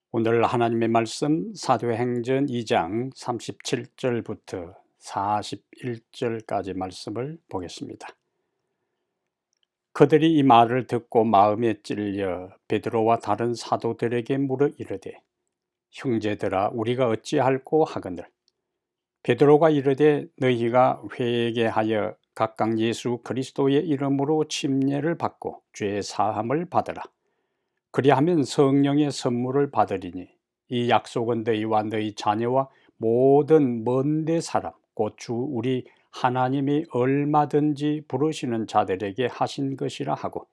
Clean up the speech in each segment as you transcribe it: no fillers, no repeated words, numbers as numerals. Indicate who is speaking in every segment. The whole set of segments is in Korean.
Speaker 1: 오늘 하나님의 말씀 사도행전 2장 37절부터 41절까지 말씀을 보겠습니다. 그들이 이 말을 듣고 마음에 찔려 베드로와 다른 사도들에게 물어 이르되 형제들아 우리가 어찌할꼬 하거늘 베드로가 이르되 너희가 회개하여 각각 예수 그리스도의 이름으로 침례를 받고 죄 사함을 받으라. 그리하면 성령의 선물을 받으리니 이 약속은 너희와 너희 자녀와 모든 먼데 사람 곧 주 우리 하나님이 얼마든지 부르시는 자들에게 하신 것이라 하고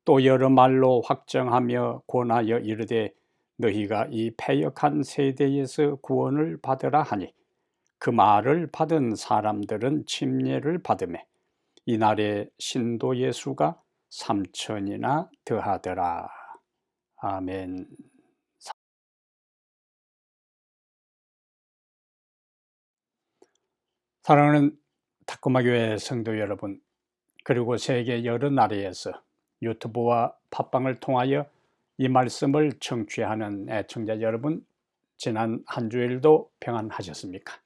Speaker 1: 또 여러 말로 확정하며 권하여 이르되 너희가 이 패역한 세대에서 구원을 받으라 하니 그 말을 받은 사람들은 침례를 받으매 이날에 신도의 수가 3,000이나 더하더라. 아멘. 사랑하는 탁구마교회 성도 여러분, 그리고 세계 여러 나라에서 유튜브와 팟빵을 통하여 이 말씀을 청취하는 애청자 여러분, 지난 한 주일도 평안하셨습니까?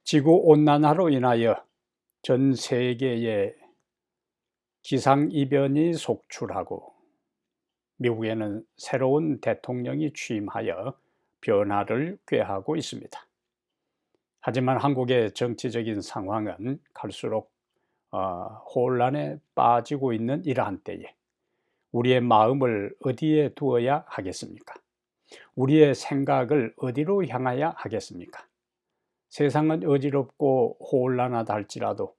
Speaker 1: 지구온난화로 인하여 전 세계에 기상이변이 속출하고 미국에는 새로운 대통령이 취임하여 변화를 꾀하고 있습니다. 하지만 한국의 정치적인 상황은 갈수록 혼란에 빠지고 있는 이러한 때에 우리의 마음을 어디에 두어야 하겠습니까? 우리의 생각을 어디로 향하여 하겠습니까? 세상은 어지럽고 혼란하다 할지라도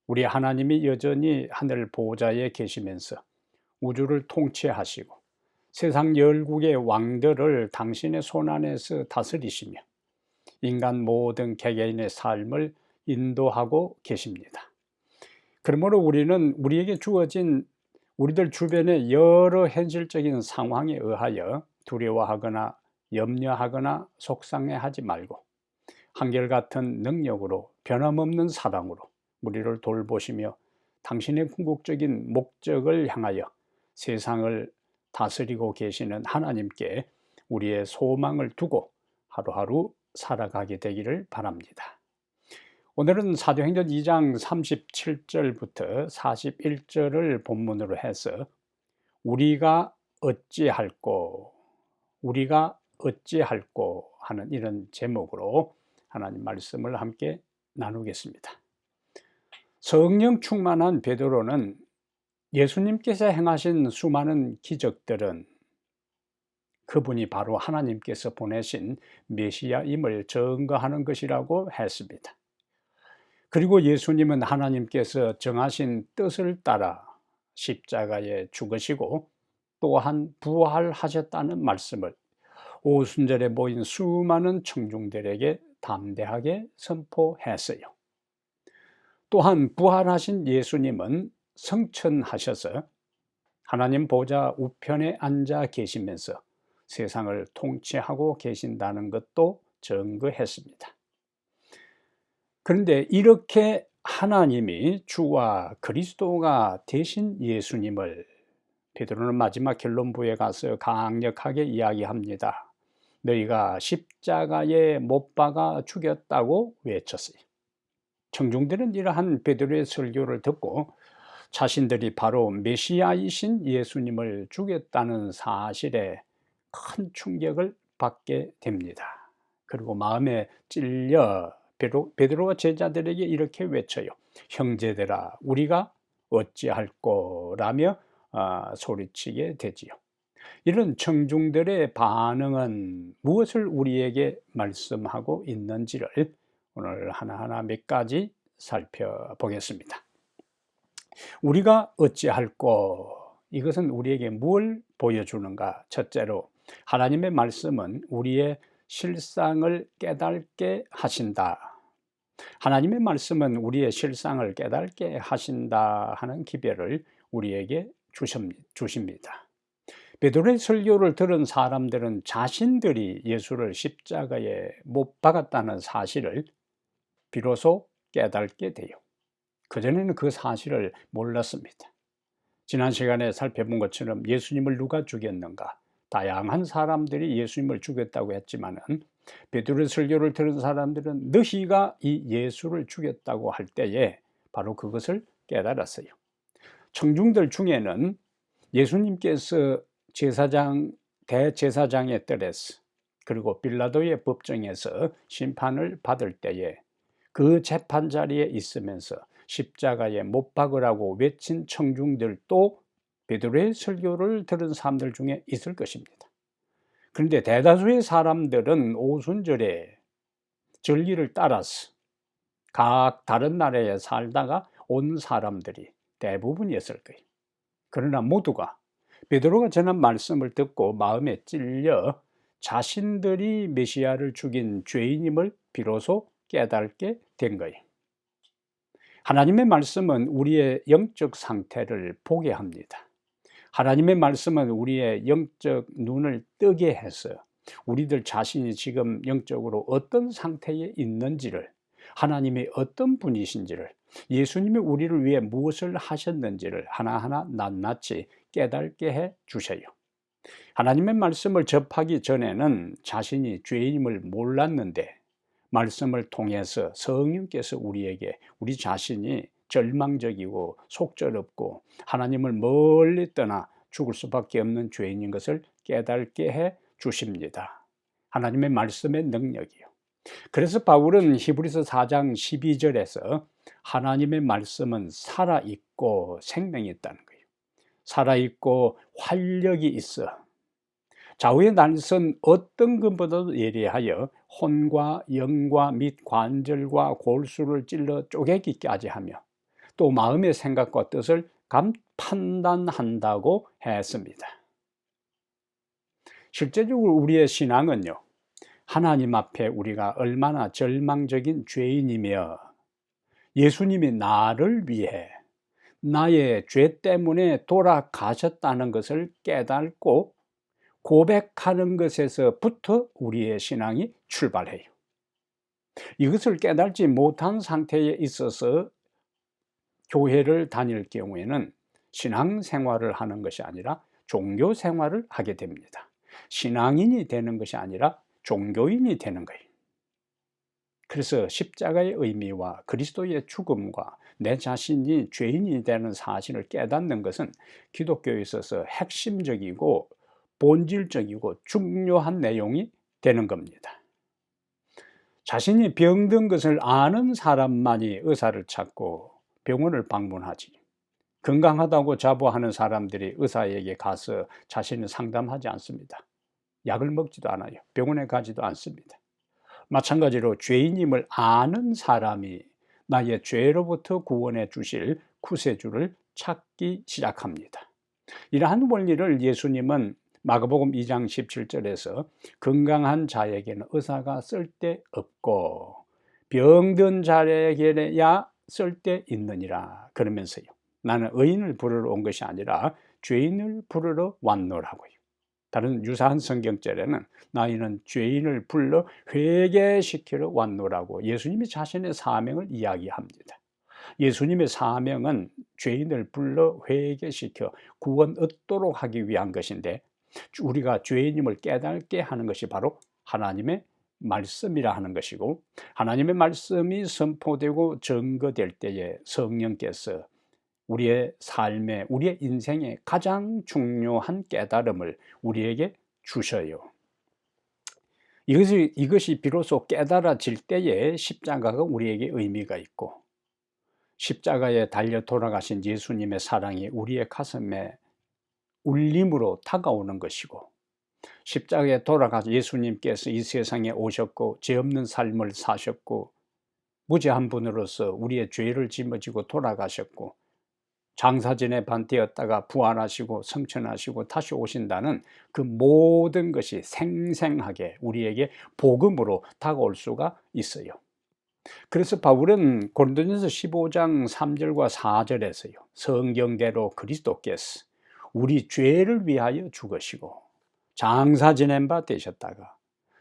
Speaker 1: 우리 하나님이 여전히 하늘 보좌에 계시면서 우주를 통치하시고 세상 열국의 왕들을 당신의 손안에서 다스리시며 인간 모든 개개인의 삶을 인도하고 계십니다. 그러므로 우리는 우리에게 주어진 우리들 주변의 여러 현실적인 상황에 의하여 두려워하거나 염려하거나 속상해하지 말고 한결같은 능력으로 변함없는 사랑으로 우리를 돌보시며 당신의 궁극적인 목적을 향하여 세상을 다스리고 계시는 하나님께 우리의 소망을 두고 하루하루 살아가게 되기를 바랍니다. 오늘은 사도행전 2장 37절부터 41절을 본문으로 해서 우리가 어찌할꼬 하는 이런 제목으로 하나님 말씀을 함께 나누겠습니다. 성령 충만한 베드로는 예수님께서 행하신 수많은 기적들은 그분이 바로 하나님께서 보내신 메시아임을 증거하는 것이라고 했습니다. 그리고 예수님은 하나님께서 정하신 뜻을 따라 십자가에 죽으시고 또한 부활하셨다는 말씀을 오순절에 모인 수많은 청중들에게 담대하게 선포했어요. 또한 부활하신 예수님은 성천하셔서 하나님 보좌 우편에 앉아 계시면서 세상을 통치하고 계신다는 것도 증거했습니다. 그런데 이렇게 하나님이 주와 그리스도가 되신 예수님을 베드로는 마지막 결론부에 가서 강력하게 이야기합니다. 너희가 십자가에 못 박아 죽였다고 외쳤어요. 청중들은 이러한 베드로의 설교를 듣고 자신들이 바로 메시아이신 예수님을 죽였다는 사실에 큰 충격을 받게 됩니다. 그리고 마음에 찔려 베드로와 제자들에게 이렇게 외쳐요. 형제들아 우리가 어찌할꼬라며 소리치게 되지요. 이런 청중들의 반응은 무엇을 우리에게 말씀하고 있는지를 오늘 하나하나 몇 가지 살펴보겠습니다. 우리가 어찌할꼬, 이것은 우리에게 뭘 보여주는가? 첫째로 하나님의 말씀은 우리의 실상을 깨닫게 하신다. 하나님의 말씀은 우리의 실상을 깨닫게 하신다 하는 기별을 우리에게 주십니다. 베드로의 설교를 들은 사람들은 자신들이 예수를 십자가에 못 박았다는 사실을 비로소 깨닫게 돼요. 그전에는 그 사실을 몰랐습니다. 지난 시간에 살펴본 것처럼 예수님을 누가 죽였는가? 다양한 사람들이 예수님을 죽였다고 했지만은 베드로의 설교를 들은 사람들은 너희가 이 예수를 죽였다고 할 때에 바로 그것을 깨달았어요. 청중들 중에는 예수님께서 대제사장의 뜰에서 그리고 빌라도의 법정에서 심판을 받을 때에 그 재판 자리에 있으면서 십자가에 못 박으라고 외친 청중들도 베드로의 설교를 들은 사람들 중에 있을 것입니다. 그런데 대다수의 사람들은 오순절에 절기를 따라서 각 다른 나라에 살다가 온 사람들이 대부분이었을 거예요. 그러나 모두가 베드로가 전한 말씀을 듣고 마음에 찔려 자신들이 메시아를 죽인 죄인임을 비로소 깨닫게 된 거예요. 하나님의 말씀은 우리의 영적 상태를 보게 합니다. 하나님의 말씀은 우리의 영적 눈을 뜨게 해서 우리들 자신이 지금 영적으로 어떤 상태에 있는지를, 하나님이 어떤 분이신지를, 예수님이 우리를 위해 무엇을 하셨는지를 하나하나 낱낱이 깨닫게 해 주셔요. 하나님의 말씀을 접하기 전에는 자신이 죄인임을 몰랐는데 말씀을 통해서 성령께서 우리에게 우리 자신이 절망적이고 속절없고 하나님을 멀리 떠나 죽을 수밖에 없는 죄인인 것을 깨닫게 해 주십니다. 하나님의 말씀의 능력이요. 그래서 바울은 히브리서 4장 12절에서 하나님의 말씀은 살아있고 생명이 있다는 거예요. 살아있고 활력이 있어 좌우의 날선 어떤 것보다도 예리하여 혼과 영과 및 관절과 골수를 찔러 쪼개기까지 하며 또 마음의 생각과 뜻을 판단한다고 했습니다. 실제적으로 우리의 신앙은요, 하나님 앞에 우리가 얼마나 절망적인 죄인이며 예수님이 나를 위해 나의 죄 때문에 돌아가셨다는 것을 깨닫고 고백하는 것에서부터 우리의 신앙이 출발해요. 이것을 깨닫지 못한 상태에 있어서 교회를 다닐 경우에는 신앙생활을 하는 것이 아니라 종교생활을 하게 됩니다. 신앙인이 되는 것이 아니라 종교인이 되는 거예요. 그래서 십자가의 의미와 그리스도의 죽음과 내 자신이 죄인이 되는 사실을 깨닫는 것은 기독교에 있어서 핵심적이고 본질적이고 중요한 내용이 되는 겁니다. 자신이 병든 것을 아는 사람만이 의사를 찾고 병원을 방문하지, 건강하다고 자부하는 사람들이 의사에게 가서 자신을 상담하지 않습니다. 약을 먹지도 않아요. 병원에 가지도 않습니다. 마찬가지로 죄인임을 아는 사람이 나의 죄로부터 구원해 주실 구세주를 찾기 시작합니다. 이러한 원리를 예수님은 마가복음 2장 17절에서 건강한 자에게는 의사가 쓸데없고 병든 자에게야 쓸데있느니라 그러면서요, 나는 의인을 부르러 온 것이 아니라 죄인을 부르러 왔노라고요. 다른 유사한 성경절에는 너희는 죄인을 불러 회개시키러 왔노라고 예수님이 자신의 사명을 이야기합니다. 예수님의 사명은 죄인을 불러 회개시켜 구원 얻도록 하기 위한 것인데, 우리가 죄인임을 깨닫게 하는 것이 바로 하나님의 말씀이라 하는 것이고, 하나님의 말씀이 선포되고 증거될 때에 성령께서 우리의 삶에, 우리의 인생에 가장 중요한 깨달음을 우리에게 주셔요. 이것이 비로소 깨달아질 때에 십자가가 우리에게 의미가 있고, 십자가에 달려 돌아가신 예수님의 사랑이 우리의 가슴에 울림으로 다가오는 것이고, 십자가에 돌아가서 예수님께서 이 세상에 오셨고 죄 없는 삶을 사셨고 무죄한 분으로서 우리의 죄를 짊어지고 돌아가셨고 장사진의 반 되었다가 부활하시고 성천하시고 다시 오신다는 그 모든 것이 생생하게 우리에게 복음으로 다가올 수가 있어요. 그래서 바울은 고린도전서 15장 3절과 4절에서요, 성경대로 그리스도께서 우리 죄를 위하여 죽으시고 장사 지낸 바 되셨다가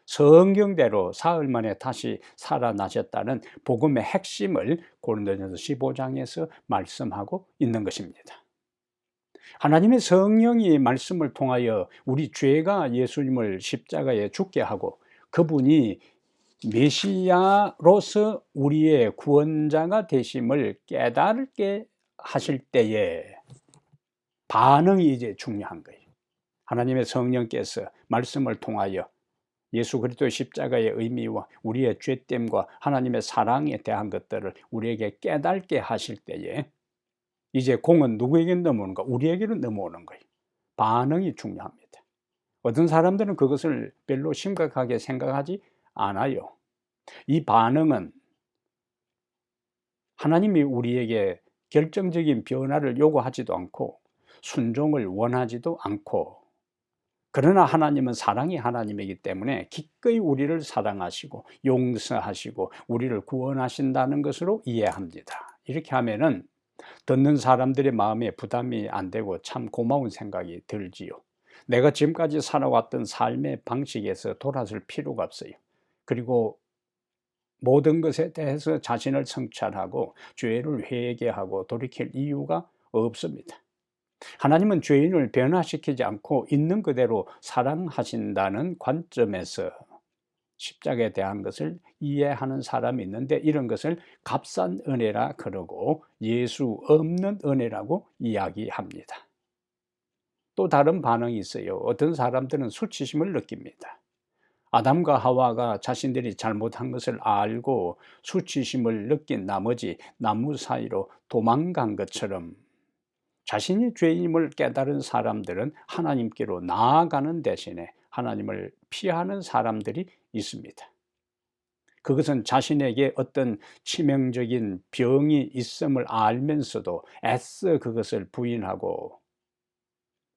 Speaker 1: 성경대로 사흘 만에 다시 살아나셨다는 복음의 핵심을 고린도전서 15장에서 말씀하고 있는 것입니다. 하나님의 성령이 말씀을 통하여 우리 죄가 예수님을 십자가에 죽게 하고 그분이 메시아로서 우리의 구원자가 되심을 깨닫게 하실 때에 반응이 이제 중요한 거예요. 하나님의 성령께서 말씀을 통하여 예수 그리스도의 십자가의 의미와 우리의 죄됨과 하나님의 사랑에 대한 것들을 우리에게 깨닫게 하실 때에 이제 공은 누구에게 넘어오는가? 우리에게로 넘어오는 거예요. 반응이 중요합니다. 어떤 사람들은 그것을 별로 심각하게 생각하지 않아요. 이 반응은 하나님이 우리에게 결정적인 변화를 요구하지도 않고 순종을 원하지도 않고, 그러나 하나님은 사랑의 하나님이기 때문에 기꺼이 우리를 사랑하시고 용서하시고 우리를 구원하신다는 것으로 이해합니다. 이렇게 하면은 듣는 사람들의 마음에 부담이 안 되고 참 고마운 생각이 들지요. 내가 지금까지 살아왔던 삶의 방식에서 돌아설 필요가 없어요. 그리고 모든 것에 대해서 자신을 성찰하고 죄를 회개하고 돌이킬 이유가 없습니다. 하나님은 죄인을 변화시키지 않고 있는 그대로 사랑하신다는 관점에서 십자가에 대한 것을 이해하는 사람이 있는데, 이런 것을 값싼 은혜라 그러고 예수 없는 은혜라고 이야기합니다. 또 다른 반응이 있어요. 어떤 사람들은 수치심을 느낍니다. 아담과 하와가 자신들이 잘못한 것을 알고 수치심을 느낀 나머지 나무 사이로 도망간 것처럼 자신이 죄인임을 깨달은 사람들은 하나님께로 나아가는 대신에 하나님을 피하는 사람들이 있습니다. 그것은 자신에게 어떤 치명적인 병이 있음을 알면서도 애써 그것을 부인하고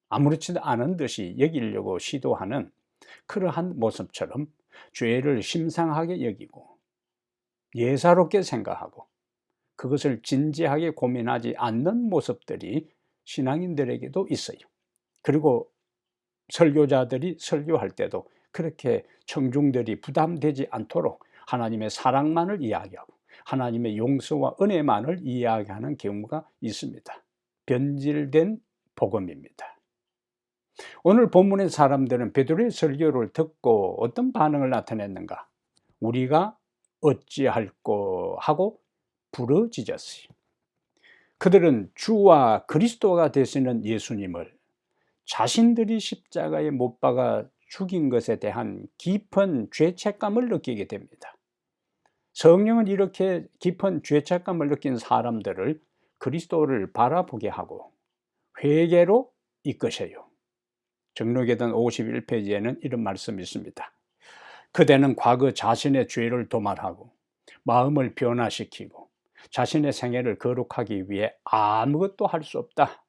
Speaker 1: 아무렇지도 않은 듯이 여기려고 시도하는 그러한 모습처럼 죄를 심상하게 여기고 예사롭게 생각하고 그것을 진지하게 고민하지 않는 모습들이 신앙인들에게도 있어요. 그리고 설교자들이 설교할 때도 그렇게 청중들이 부담되지 않도록 하나님의 사랑만을 이야기하고 하나님의 용서와 은혜만을 이야기하는 경우가 있습니다. 변질된 복음입니다. 오늘 본문의 사람들은 베드로의 설교를 듣고 어떤 반응을 나타냈는가? 우리가 어찌할꼬 하고 부르짖었어요. 그들은 주와 그리스도가 되시는 예수님을 자신들이 십자가에 못 박아 죽인 것에 대한 깊은 죄책감을 느끼게 됩니다. 성령은 이렇게 깊은 죄책감을 느낀 사람들을 그리스도를 바라보게 하고 회개로 이끄셔요. 정록에던 51페이지에는 이런 말씀이 있습니다. 그대는 과거 자신의 죄를 도말하고 마음을 변화시키고 자신의 생애를 거룩하기 위해 아무것도 할 수 없다.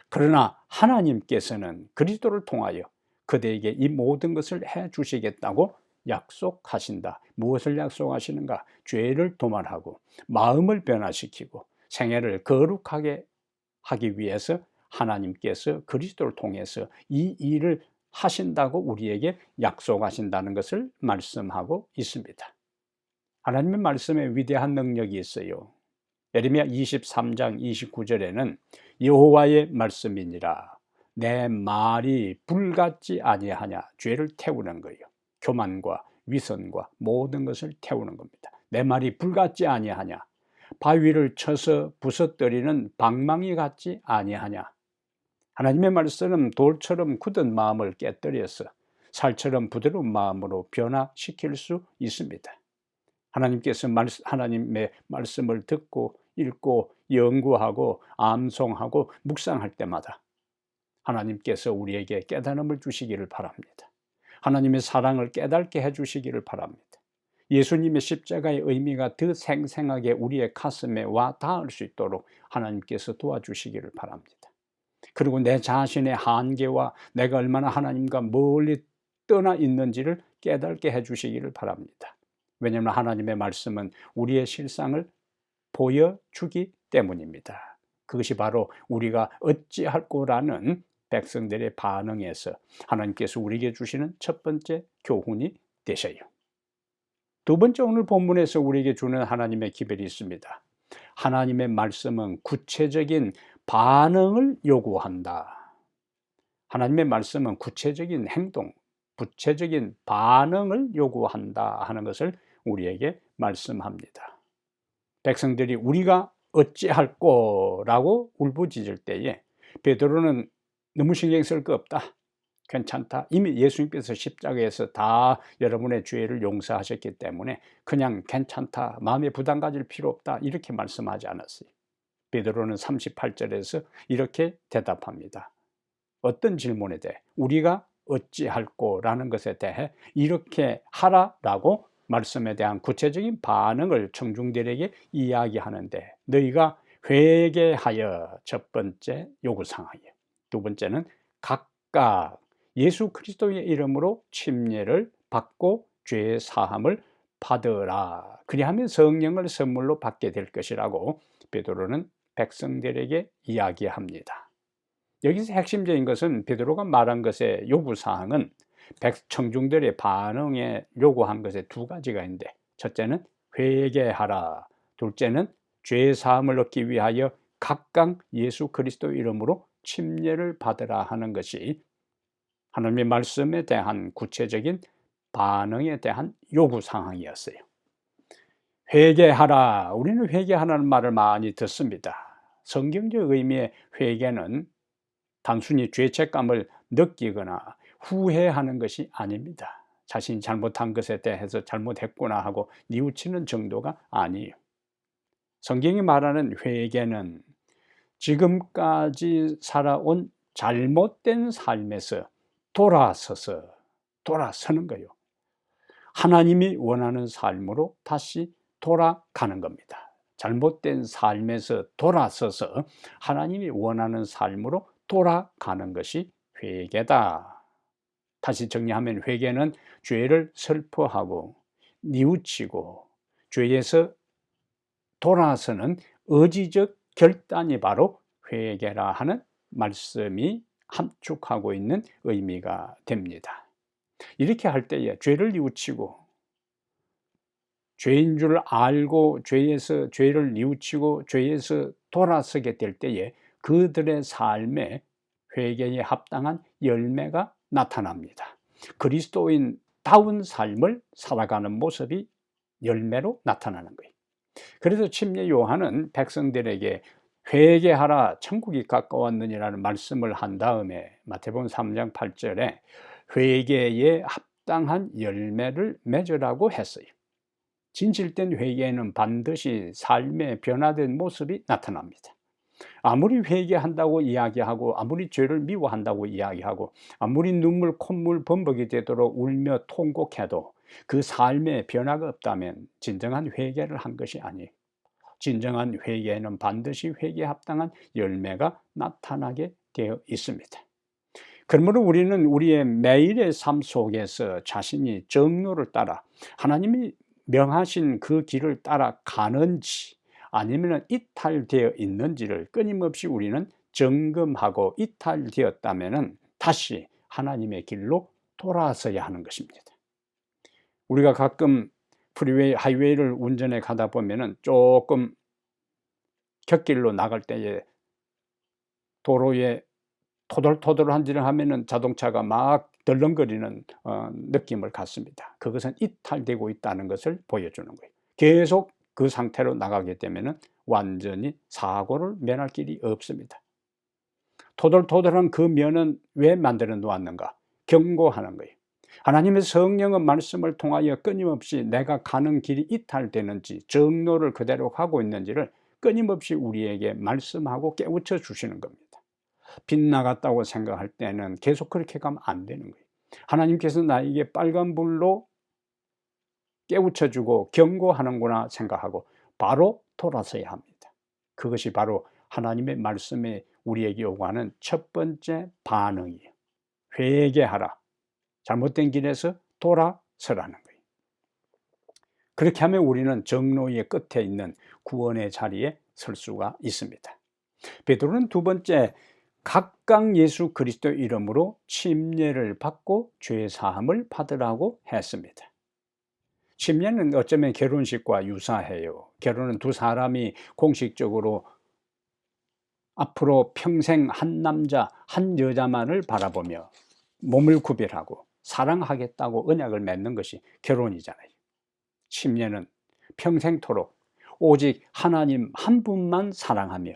Speaker 1: 그러나 하나님께서는 그리스도를 통하여 그대에게 이 모든 것을 해 주시겠다고 약속하신다. 무엇을 약속하시는가? 죄를 도말하고 마음을 변화시키고 생애를 거룩하게 하기 위해서 하나님께서 그리스도를 통해서 이 일을 하신다고 우리에게 약속하신다는 것을 말씀하고 있습니다. 하나님의 말씀에 위대한 능력이 있어요. 예레미야 23장 29절에는 여호와의 말씀이니라 내 말이 불같지 아니하냐. 죄를 태우는 거예요. 교만과 위선과 모든 것을 태우는 겁니다. 내 말이 불같지 아니하냐. 바위를 쳐서 부서뜨리는 방망이 같지 아니하냐. 하나님의 말씀은 돌처럼 굳은 마음을 깨뜨려서 살처럼 부드러운 마음으로 변화시킬 수 있습니다. 하나님께서 하나님의 말씀을 듣고 읽고 연구하고 암송하고 묵상할 때마다 하나님께서 우리에게 깨달음을 주시기를 바랍니다. 하나님의 사랑을 깨닫게 해주시기를 바랍니다. 예수님의 십자가의 의미가 더 생생하게 우리의 가슴에 와 닿을 수 있도록 하나님께서 도와주시기를 바랍니다. 그리고 내 자신의 한계와 내가 얼마나 하나님과 멀리 떠나 있는지를 깨닫게 해주시기를 바랍니다. 왜냐하면 하나님의 말씀은 우리의 실상을 보여주기 때문입니다. 그것이 바로 우리가 어찌할꼬라는 백성들의 반응에서 하나님께서 우리에게 주시는 첫 번째 교훈이 되셔요. 두 번째, 오늘 본문에서 우리에게 주는 하나님의 기별이 있습니다. 하나님의 말씀은 구체적인 반응을 요구한다. 하나님의 말씀은 구체적인 행동, 구체적인 반응을 요구한다 하는 것을 우리에게 말씀합니다. 백성들이 우리가 어찌할꼬라고 울부짖을 때에 베드로는 너무 신경 쓸 거 없다, 괜찮다, 이미 예수님께서 십자가에서 다 여러분의 죄를 용서하셨기 때문에 그냥 괜찮다, 마음에 부담 가질 필요 없다, 이렇게 말씀하지 않았어요. 베드로는 38절에서 이렇게 대답합니다. 어떤 질문에 대해, 우리가 어찌할꼬라는 것에 대해 이렇게 하라라고 말씀에 대한 구체적인 반응을 청중들에게 이야기하는데, 너희가 회개하여, 첫 번째 요구사항이에요. 두 번째는 각각 예수 그리스도의 이름으로 침례를 받고 죄의 사함을 받으라, 그리하면 성령을 선물로 받게 될 것이라고 베드로는 백성들에게 이야기합니다. 여기서 핵심적인 것은 베드로가 말한 것의 요구사항은 청중들의 반응에 요구한 것에 두 가지가 있는데, 첫째는 회개하라, 둘째는 죄사함을 얻기 위하여 각각 예수 그리스도 이름으로 침례를 받으라 하는 것이 하나님의 말씀에 대한 구체적인 반응에 대한 요구사항이었어요. 회개하라, 우리는 회개하라는 말을 많이 듣습니다. 성경적 의미의 회개는 단순히 죄책감을 느끼거나 후회하는 것이 아닙니다. 자신이 잘못한 것에 대해서 잘못했구나 하고 뉘우치는 정도가 아니에요. 성경이 말하는 회개는 지금까지 살아온 잘못된 삶에서 돌아서는 거예요. 하나님이 원하는 삶으로 다시 돌아가는 겁니다. 잘못된 삶에서 돌아서서 하나님이 원하는 삶으로 돌아가는 것이 회개다. 다시 정리하면 회개는 죄를 설포하고 뉘우치고 죄에서 돌아서는 의지적 결단이 바로 회개라 하는 말씀이 함축하고 있는 의미가 됩니다. 이렇게 할 때에 죄를 뉘우치고, 죄인 줄 알고 죄를 뉘우치고 죄에서 돌아서게 될 때에 그들의 삶에 회개에 합당한 열매가 나타납니다. 그리스도인다운 삶을 살아가는 모습이 열매로 나타나는 거예요. 그래서 침례 요한은 백성들에게 회개하라, 천국이 가까웠느니라는 말씀을 한 다음에 마태복음 3장 8절에 회개에 합당한 열매를 맺으라고 했어요. 진실된 회개에는 반드시 삶의 변화된 모습이 나타납니다. 아무리 회개한다고 이야기하고, 아무리 죄를 미워한다고 이야기하고, 아무리 눈물 콧물 범벅이 되도록 울며 통곡해도 그 삶에 변화가 없다면 진정한 회개를 한 것이 아니에요. 진정한 회개에는 반드시 회개에 합당한 열매가 나타나게 되어 있습니다. 그러므로 우리는 우리의 매일의 삶 속에서 자신이 정로를 따라 하나님이 명하신 그 길을 따라 가는지 아니면 이탈되어 있는지를 끊임없이 우리는 점검하고, 이탈되었다면 다시 하나님의 길로 돌아서야 하는 것입니다. 우리가 가끔 프리웨이, 하이웨이를 운전해 가다 보면은 조금 곁길로 나갈 때에 도로에 토돌토돌한 일을 하면은 자동차가 막 덜렁거리는 느낌을 갖습니다. 그것은 이탈되고 있다는 것을 보여주는 거예요. 계속 그 상태로 나가게 되면은 완전히 사고를 면할 길이 없습니다. 토돌토돌한 그 면은 왜 만들어 놓았는가? 경고하는 거예요. 하나님의 성령은 말씀을 통하여 끊임없이 내가 가는 길이 이탈되는지, 정로를 그대로 가고 있는지를 끊임없이 우리에게 말씀하고 깨우쳐 주시는 겁니다. 빗나갔다고 생각할 때는 계속 그렇게 가면 안 되는 거예요. 하나님께서 나에게 빨간불로 깨우쳐주고 경고하는구나 생각하고 바로 돌아서야 합니다. 그것이 바로 하나님의 말씀에 우리에게 요구하는 첫 번째 반응이에요. 회개하라. 잘못된 길에서 돌아서라는 거예요. 그렇게 하면 우리는 정로의 끝에 있는 구원의 자리에 설 수가 있습니다. 베드로는 두 번째, 각각 예수 그리스도 이름으로 침례를 받고 죄 사함을 받으라고 했습니다. 침례는 어쩌면 결혼식과 유사해요. 결혼은 두 사람이 공식적으로 앞으로 평생 한 남자 한 여자만을 바라보며 몸을 구별하고 사랑하겠다고 언약을 맺는 것이 결혼이잖아요. 침례는 평생토록 오직 하나님 한 분만 사랑하며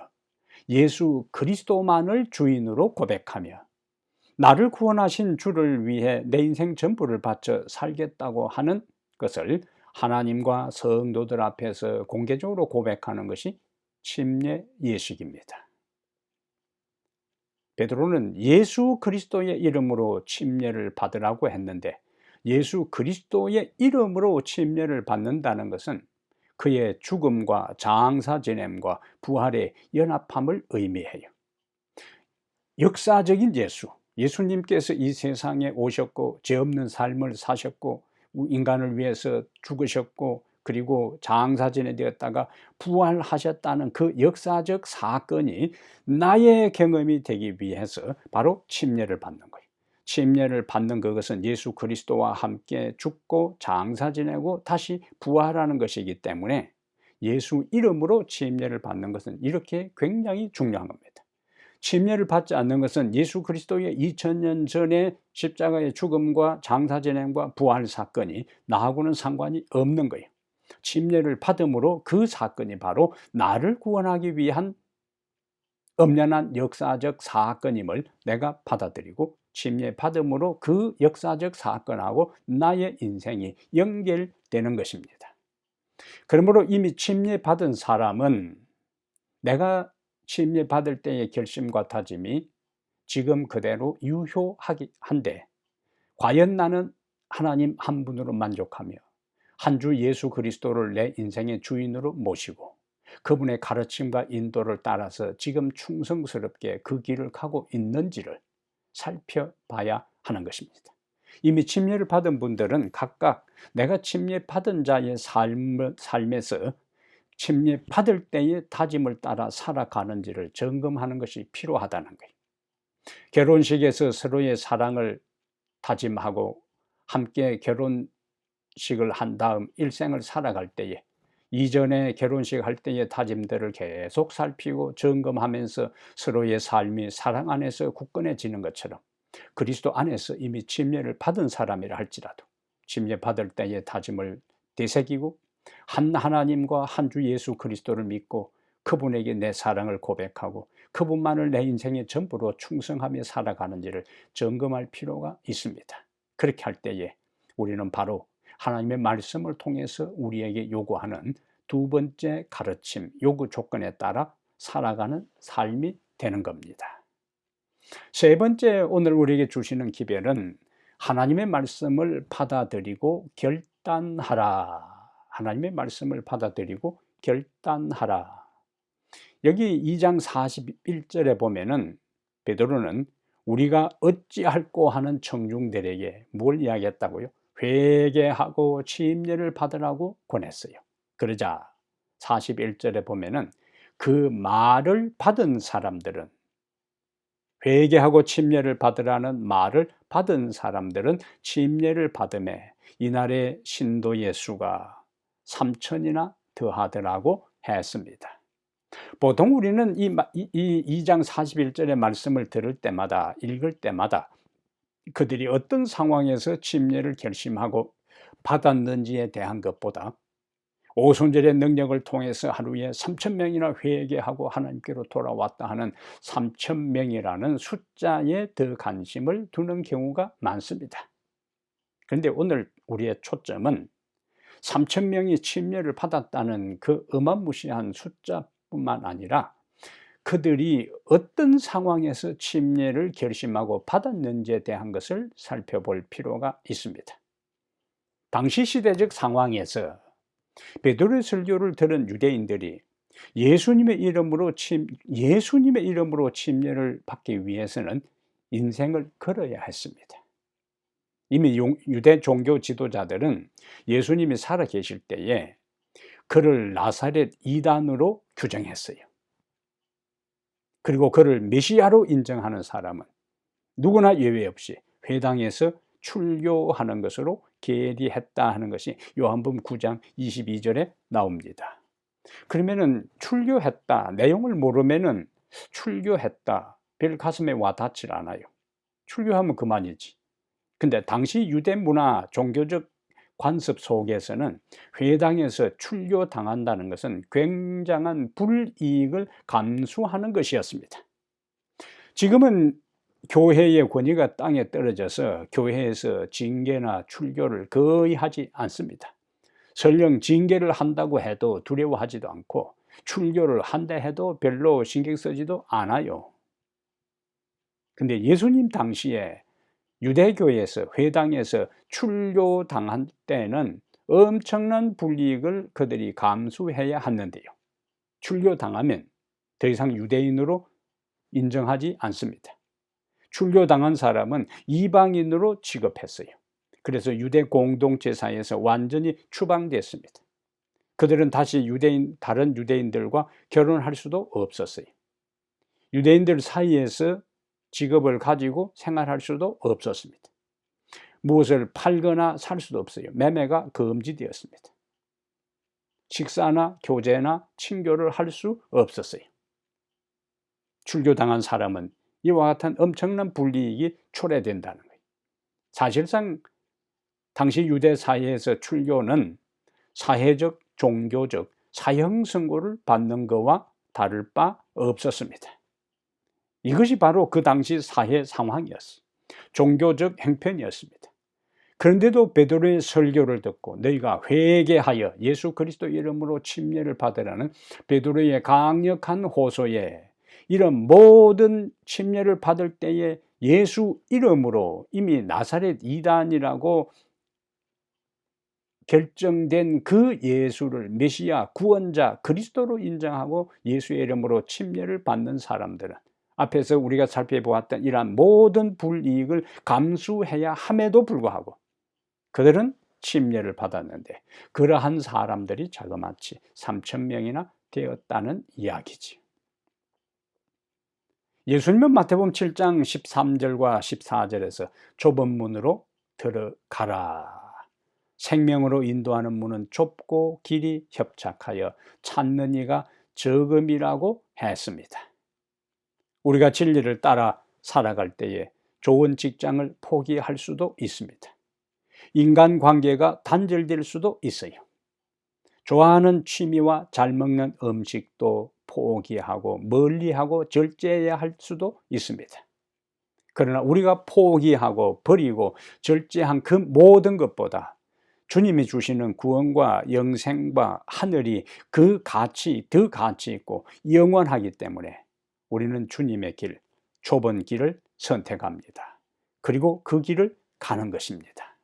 Speaker 1: 예수 그리스도만을 주인으로 고백하며 나를 구원하신 주를 위해 내 인생 전부를 바쳐 살겠다고 하는 것을 하나님과 성도들 앞에서 공개적으로 고백하는 것이 침례 예식입니다. 베드로는 예수 그리스도의 이름으로 침례를 받으라고 했는데, 예수 그리스도의 이름으로 침례를 받는다는 것은 그의 죽음과 장사 지냄과 부활의 연합함을 의미해요. 역사적인 예수님께서 이 세상에 오셨고 죄 없는 삶을 사셨고 인간을 위해서 죽으셨고 그리고 장사 지내되었다가 부활하셨다는 그 역사적 사건이 나의 경험이 되기 위해서 바로 침례를 받는 거예요. 침례를 받는 그것은 예수 그리스도와 함께 죽고 장사 지내고 다시 부활하는 것이기 때문에 예수 이름으로 침례를 받는 것은 이렇게 굉장히 중요한 겁니다. 침례를 받지 않는 것은 예수 그리스도의 2000년 전의 십자가의 죽음과 장사 진행과 부활 사건이 나하고는 상관이 없는 거예요. 침례를 받음으로 그 사건이 바로 나를 구원하기 위한 엄연한 역사적 사건임을 내가 받아들이고 침례 받음으로 그 역사적 사건하고 나의 인생이 연결되는 것입니다. 그러므로 이미 침례 받은 사람은 내가 침례 받을 때의 결심과 다짐이 지금 그대로 유효한데, 과연 나는 하나님 한 분으로 만족하며 한 주 예수 그리스도를 내 인생의 주인으로 모시고 그분의 가르침과 인도를 따라서 지금 충성스럽게 그 길을 가고 있는지를 살펴봐야 하는 것입니다. 이미 침례를 받은 분들은 각각 내가 침례 받은 자의 삶에서 침례 받을 때의 다짐을 따라 살아가는지를 점검하는 것이 필요하다는 거예요. 결혼식에서 서로의 사랑을 다짐하고 함께 결혼식을 한 다음 일생을 살아갈 때에 이전에 결혼식 할 때의 다짐들을 계속 살피고 점검하면서 서로의 삶이 사랑 안에서 굳건해지는 것처럼 그리스도 안에서 이미 침례를 받은 사람이라 할지라도 침례 받을 때의 다짐을 되새기고 한 하나님과 한 주 예수 그리스도를 믿고 그분에게 내 사랑을 고백하고 그분만을 내 인생의 전부로 충성하며 살아가는지를 점검할 필요가 있습니다. 그렇게 할 때에 우리는 바로 하나님의 말씀을 통해서 우리에게 요구하는 두 번째 가르침, 요구 조건에 따라 살아가는 삶이 되는 겁니다. 세 번째, 오늘 우리에게 주시는 기별은 하나님의 말씀을 받아들이고 결단하라. 하나님의 말씀을 받아들이고 결단하라. 여기 2장 41절에 보면은 베드로는 우리가 어찌할꼬 하는 청중들에게 뭘 이야기했다고요? 회개하고 침례를 받으라고 권했어요. 그러자 41절에 보면은 그 말을 받은 사람들은, 회개하고 침례를 받으라는 말을 받은 사람들은 침례를 받음에 이날의 신도의 수가 3,000이나 더하더라고 했습니다. 보통 우리는 이 2장 41절의 말씀을 들을 때마다, 읽을 때마다 그들이 어떤 상황에서 침례를 결심하고 받았는지에 대한 것보다 오순절의 능력을 통해서 하루에 3,000명이나 회개하고 하나님께로 돌아왔다 하는 3,000명이라는 숫자에 더 관심을 두는 경우가 많습니다. 그런데 오늘 우리의 초점은 3,000명이 침례를 받았다는 그 어마무시한 숫자뿐만 아니라 그들이 어떤 상황에서 침례를 결심하고 받았는지에 대한 것을 살펴볼 필요가 있습니다. 당시 시대적 상황에서 베드로의 설교를 들은 유대인들이 예수님의 이름으로 침례를 받기 위해서는 인생을 걸어야 했습니다. 이미 유대 종교 지도자들은 예수님이 살아 계실 때에 그를 나사렛 이단으로 규정했어요. 그리고 그를 메시아로 인정하는 사람은 누구나 예외 없이 회당에서 출교하는 것으로 계리했다 하는 것이 요한복음 9장 22절에 나옵니다. 그러면은 출교했다 내용을 모르면은 출교했다. 별 가슴에 와 닿질 않아요. 출교하면 그만이지. 근데 당시 유대 문화, 종교적 관습 속에서는 회당에서 출교당한다는 것은 굉장한 불이익을 감수하는 것이었습니다. 지금은 교회의 권위가 땅에 떨어져서 교회에서 징계나 출교를 거의 하지 않습니다. 설령 징계를 한다고 해도 두려워하지도 않고 출교를 한다 해도 별로 신경 쓰지도 않아요. 근데 예수님 당시에 유대교에서 회당에서 출교당할 때는 엄청난 불이익을 그들이 감수해야 했는데요. 출교당하면 더 이상 유대인으로 인정하지 않습니다. 출교당한 사람은 이방인으로 취급했어요. 그래서 유대 공동체 사이에서 완전히 추방됐습니다. 그들은 다시 다른 유대인들과 결혼할 수도 없었어요. 유대인들 사이에서 직업을 가지고 생활할 수도 없었습니다. 무엇을 팔거나 살 수도 없어요. 매매가 금지되었습니다. 식사나 교제나 친교를 할 수 없었어요. 출교당한 사람은 이와 같은 엄청난 불이익이 초래된다는 거예요. 사실상 당시 유대 사회에서 출교는 사회적, 종교적, 사형 선고를 받는 것과 다를 바 없었습니다. 이것이 바로 그 당시 사회 상황이었어요. 종교적 행편이었습니다. 그런데도 베드로의 설교를 듣고 너희가 회개하여 예수 그리스도 이름으로 침례를 받으라는 베드로의 강력한 호소에 이런 모든 침례를 받을 때에 예수 이름으로 이미 나사렛 이단이라고 결정된 그 예수를 메시아, 구원자, 그리스도로 인정하고 예수의 이름으로 침례를 받는 사람들은 앞에서 우리가 살펴보았던 이러한 모든 불이익을 감수해야 함에도 불구하고 그들은 침례를 받았는데 그러한 사람들이 자그마치 3,000명이나 되었다는 이야기지. 예수님은 마태복음 7장 13절과 14절에서 좁은 문으로 들어가라. 생명으로 인도하는 문은 좁고 길이 협착하여 찾는 이가 적음이라고 했습니다. 우리가 진리를 따라 살아갈 때에 좋은 직장을 포기할 수도 있습니다. 인간관계가 단절될 수도 있어요. 좋아하는 취미와 잘 먹는 음식도 포기하고 멀리하고 절제해야 할 수도 있습니다. 그러나 우리가 포기하고 버리고 절제한 그 모든 것보다 주님이 주시는 구원과 영생과 하늘이 더 가치 있고 영원하기 때문에 우리는 주님의 길, 좁은 길을 선택합니다. 그리고 그 길을 가는 것입니다.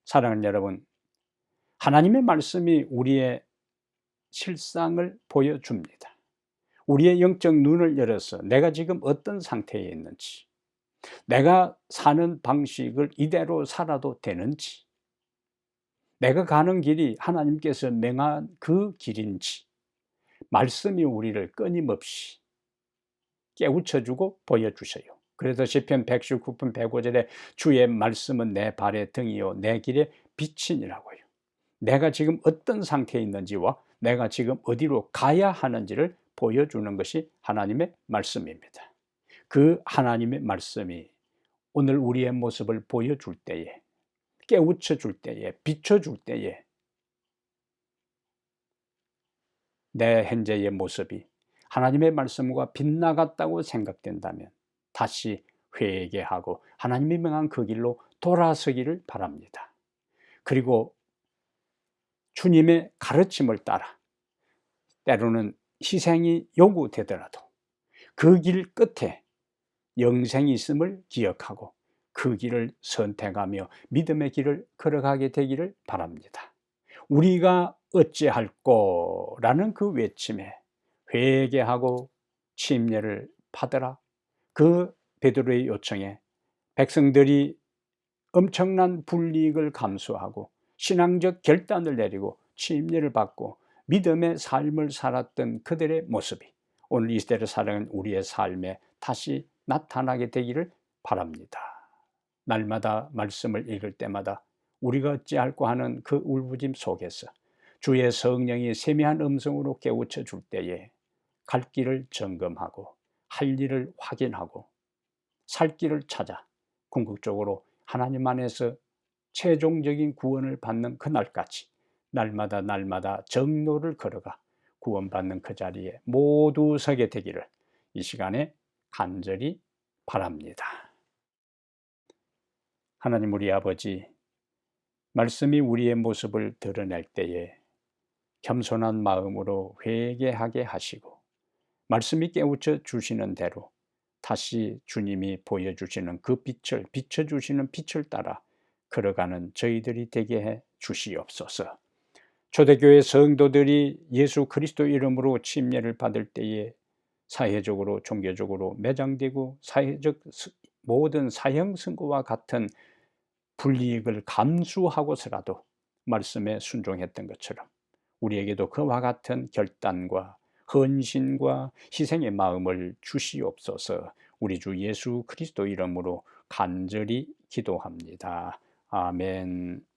Speaker 1: 사랑하는 여러분, 하나님의 말씀이 우리의 실상을 보여줍니다. 우리의 영적 눈을 열어서 내가 지금 어떤 상태에 있는지, 내가 사는 방식을 이대로 살아도 되는지, 내가 가는 길이 하나님께서 명한 그 길인지 말씀이 우리를 끊임없이 깨우쳐주고 보여주셔요. 그래서 시편 119편 105절에 주의 말씀은 내 발의 등이요 내 길의 빛이니라고요. 내가 지금 어떤 상태에 있는지와 내가 지금 어디로 가야 하는지를 보여주는 것이 하나님의 말씀입니다. 그 하나님의 말씀이 오늘 우리의 모습을 보여줄 때에, 깨우쳐줄 때에, 비춰줄 때에 내 현재의 모습이 하나님의 말씀과 빗나갔다고 생각된다면 다시 회개하고 하나님이 명한 그 길로 돌아서기를 바랍니다. 그리고 주님의 가르침을 따라 때로는 희생이 요구되더라도 그 길 끝에 영생이 있음을 기억하고 그 길을 선택하며 믿음의 길을 걸어가게 되기를 바랍니다. 우리가 어찌할꼬 라는 그 외침에 회개하고 침례를 받으라. 그 베드로의 요청에 백성들이 엄청난 불이익을 감수하고 신앙적 결단을 내리고 침례를 받고 믿음의 삶을 살았던 그들의 모습이 오늘 이 시대를 살아가는 우리의 삶에 다시 나타나게 되기를 바랍니다. 날마다 말씀을 읽을 때마다 우리가 어찌할꼬 하는 그 울부짖음 속에서 주의 성령이 세미한 음성으로 깨우쳐 줄 때에 갈 길을 점검하고 할 일을 확인하고 살 길을 찾아 궁극적으로 하나님 안에서 최종적인 구원을 받는 그날까지 날마다 날마다 정로를 걸어가 구원받는 그 자리에 모두 서게 되기를 이 시간에 간절히 바랍니다. 하나님 우리 아버지, 말씀이 우리의 모습을 드러낼 때에 겸손한 마음으로 회개하게 하시고 말씀이 깨우쳐 주시는 대로 다시 주님이 보여주시는 그 빛을 비춰주시는 빛을 따라 걸어가는 저희들이 되게 해 주시옵소서. 초대교회 성도들이 예수 그리스도 이름으로 침례를 받을 때에 사회적으로 종교적으로 매장되고 사회적 모든 사형 선고와 같은 불이익을 감수하고서라도 말씀에 순종했던 것처럼 우리에게도 그와 같은 결단과 헌신과 희생의 마음을 주시옵소서. 우리 주 예수 그리스도 이름으로 간절히 기도합니다. 아멘.